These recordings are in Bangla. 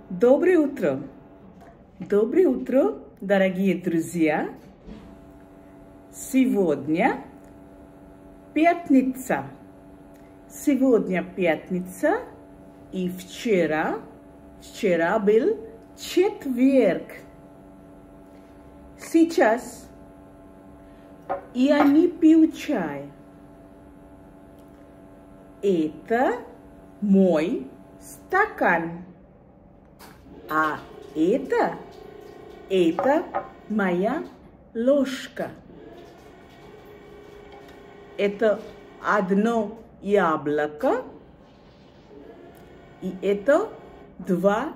Доброе утро! Доброе утро, дорогие друзья! Сегодня пятница. Сегодня пятница, и вчера был четверг. Сейчас я не пью чай. Это мой стакан. А это моя ложка. Это одно яблоко, и это два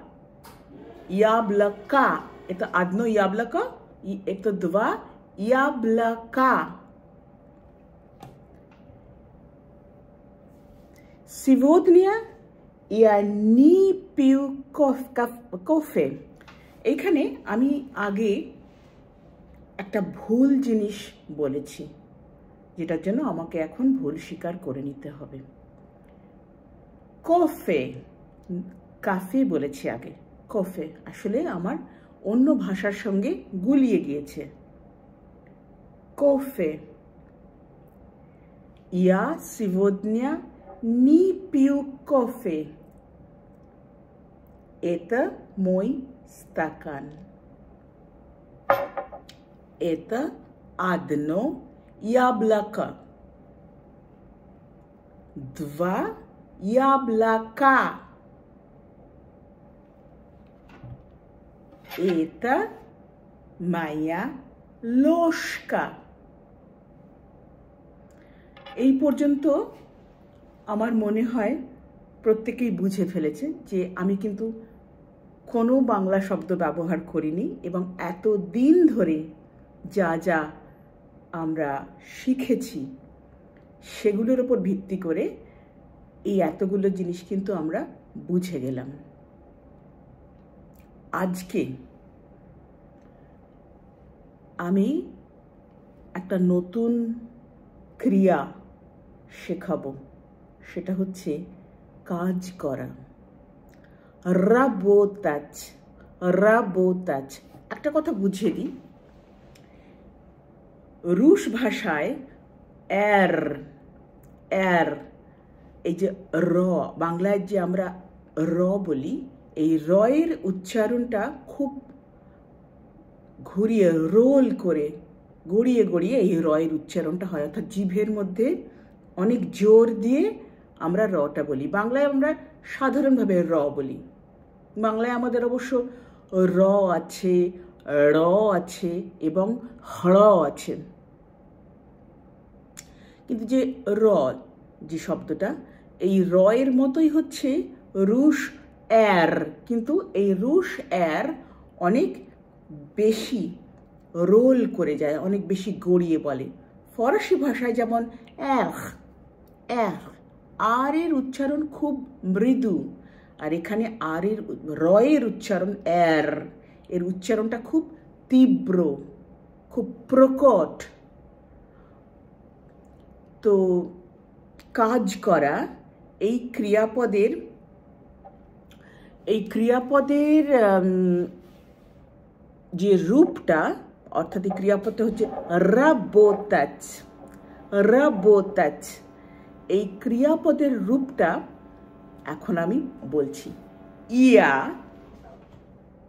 яблока. Это одно яблоко, и это два яблока. Сегодня я не пью кофе. এখানে আমি আগে একটা ভুল জিনিস বলেছি, যেটার জন্য আমাকে এখন ভুল স্বীকার করে নিতে হবে। কাফে বলেছি আগে, কফে আসলে আমার অন্য ভাষার সঙ্গে গুলিয়ে গিয়েছে। кофе. Я сегодня не пью кофе. Это мой стакан. Это одно яблоко. Два яблока. Это моя ложка. এই পর্যন্ত আমার মনে হয় প্রত্যেকেই বুঝে ফেলেছে যে আমি কিন্তু কোনো বাংলা শব্দ ব্যবহার করিনি, এবং এত দিন ধরে যা যা আমরা শিখেছি সেগুলোর উপর ভিত্তি করে এই এতগুলো জিনিস কিন্তু আমরা বুঝে গেলাম। আজকে আমি একটা নতুন ক্রিয়া শেখাবো, সেটা হচ্ছে কাজ করা। работать। একটা কথা বুঝিয়ে দিই, রুশ ভাষায় এই যে র, বাংলায় যে আমরা র বলি, এই রয়ের উচ্চারণটা খুব ঘুরিয়ে রোল করে গড়িয়ে গড়িয়ে এই রয়ের উচ্চারণটা হয়, অর্থাৎ জিভের মধ্যে অনেক জোর দিয়ে আমরা রটা বলি। বাংলায় আমরা সাধারণভাবে র বলি। বাংলায় আমাদের অবশ্য র আছে, র আছে এবং হড় আছে, কিন্তু যে র যে শব্দটা, এই র এর মতোই হচ্ছে রুশ কিন্তু এই রুশ অনেক বেশি রোল করে যায়, অনেক বেশি গড়িয়ে বলে। ফরাসি ভাষায় যেমন আর এর উচ্চারণ খুব মৃদু, আর এখানে রয়ের উচ্চারণ এর উচ্চারণটা খুব তীব্র, খুব প্রকট। তো কাজ করা এই ক্রিয়াপদের যে রূপটা, অর্থাৎ এই ক্রিয়াপদটা হচ্ছে работать। এই ক্রিয়াপদের রূপটা এখন আমি বলছি।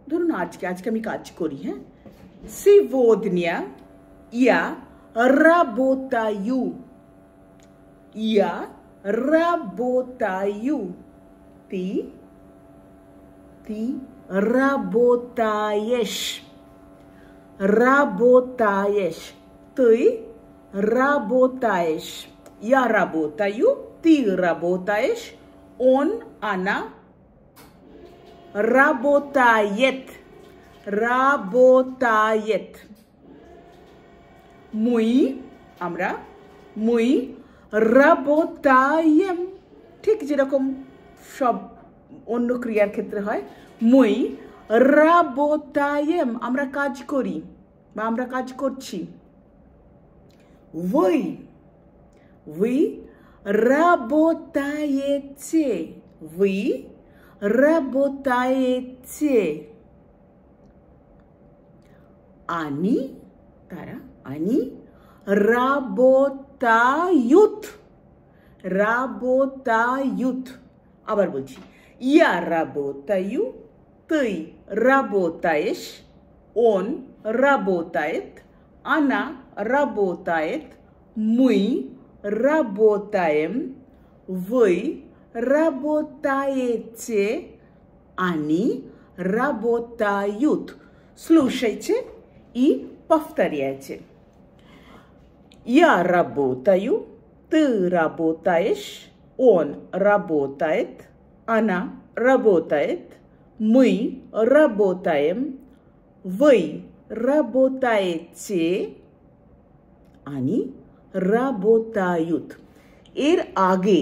ধরুন আজকে আমি কাজ করি, হ্যাঁ। Сегодня я работаю. Ты работаешь. Ты работаешь. Я работаю, ты работаешь, она работает. Мы работаем, ঠিক যেরকম সব অন্য ক্রিয়ার ক্ষেত্রে হয়। মই работаем, আমরা কাজ করি বা আমরা কাজ করছি। Вы работаете. работаете. Они, তারা, они работают. Работают. আবার বলছি, я работаю, ты работаешь, он работает, она работает, мы работаем, вы работаете, они работают. Слушайте и повторяйте. Я работаю, ты работаешь, он работает, она работает, мы работаем, вы работаете, они работают. এর আগে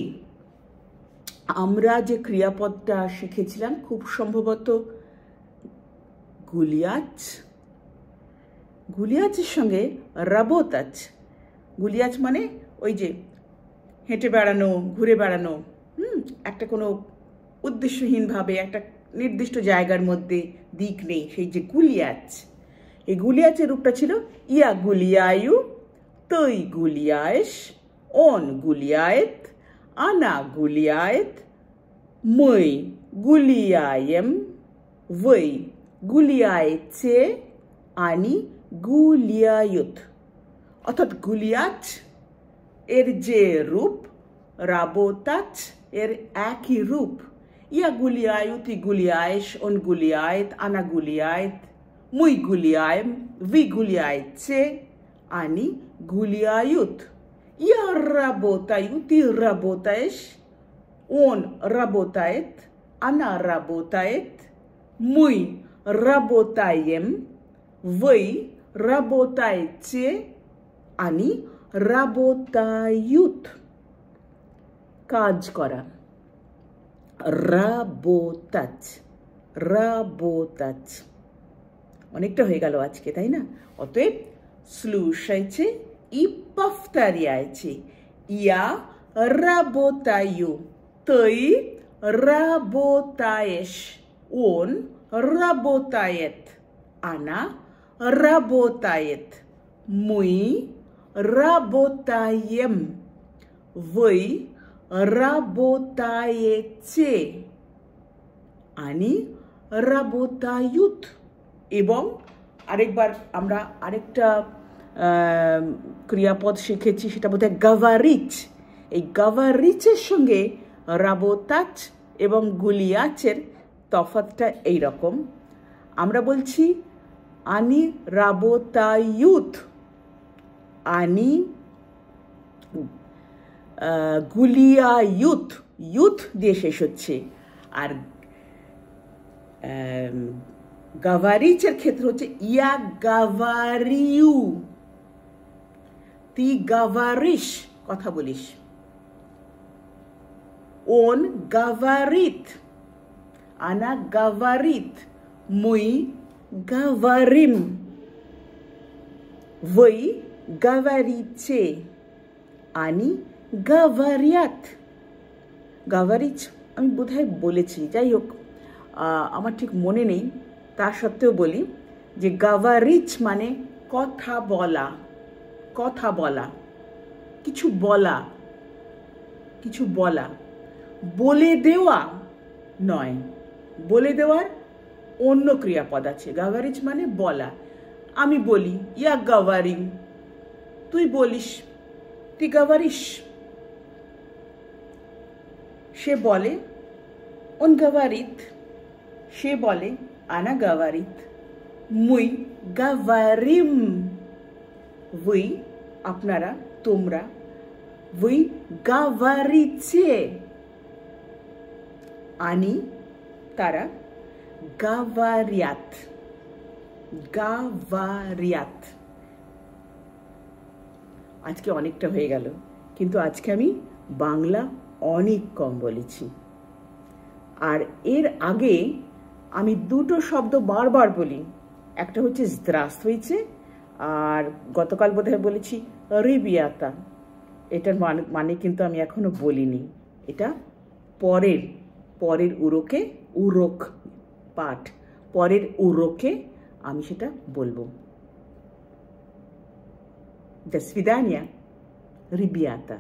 আমরা যে ক্রিয়াপদটা শিখেছিলাম খুব সম্ভবত গুলিয়াচ, গুলিয়াচের সঙ্গে রাবোতাচ। গুলিয়াচ মানে ওই যে হেঁটে বেড়ানো, ঘুরে বেড়ানো, একটা কোনো উদ্দেশ্যহীনভাবে একটা নির্দিষ্ট জায়গার মধ্যে দিক নেই, সেই যে গুলিয়াচ। এই গুলিয়াচের রূপটা ছিল ইয়া গুলিয়ায়ু, তুই গুলিয়ায়েস, on guliает, она гуляет, мы гуляем, вы гуляете, они гуляют. অর্থাৎ গুলিয়াচ এর যে রূপ, রাবোতাচ এর একই রূপ। ইয়া গুলিয়ায়ু, তুই গুলিয়ায়েস, on guliает, она гуляет, мы гуляем, вы гуляете, они гуляют. Я работаю, ты работаешь, он работает, она работает, мы работаем, вы работаете, они работают. কাজ করা, работать, работать. অনেকটা হয়ে গেল আজকে, তাই না? অতএব слушайте и повторяйте. Я работаю, ты работаешь, он работает, она работает, мы работаем, вы работаете, они работают. এবং আরেকবার আমরা আরেকটা ক্রিয়াপদ শিখেছি, সেটা বোধহয় গাভারিচ। এই গাভারিচের সঙ্গে রাবোতাচ এবং গুলিয়াচের তফাৎটা এইরকম। আমরা বলছি আনি রাবোতায়ুত, আনি গুলিয়ায়ুত, ইউথ দিয়ে শেষ হচ্ছে। আর গাভারিচের ক্ষেত্রে হচ্ছে ইয়া গাভারিউ, তুই গাভারিস, কথা বলিস। ওন গাভারিত, আনা গাভারিত, মুই গাভারিম, вы говорите, они говорят. গাভারিচ আমি বোধহয় বলেছি, যাই হোক আমার ঠিক মনে নেই, তা সত্ত্বেও বলি যে গাভারিচ মানে কথা বলা, কথা বলা, কিছু বলা, কিছু বলা। বলে দেওয়া নয়, বলে দেওয়ার অন্য ক্রিয়াপদ আছে। গাভারিচ মানে বলা। আমি বলি ইয়া গাভারিং, তুই বলিস, তুই গাভারিস। সে বলে অন গাভারিত, সে বলে আনা গাভারিত, মুই গাভারিম, উই আপনারা, তোমরা, উই গাভারিছে, আনি তারা, গাভারিয়াত, গাভারিয়াত। আজকে অনেকটা হয়ে গেল, কিন্তু আজকে আমি বাংলা অনেক কম বলেছি। আর এর আগে আমি দুটো শব্দ বারবার বলি, একটা হচ্ছে здравствуйте, আর গতকাল বোধহয় বলেছি রিবিয়াতা। এটার মানে কিন্তু আমি এখনো বলিনি, এটা পরের উরোক পাঠ, পরের উরোকে আমি সেটা বলবো। До свидания, ребята.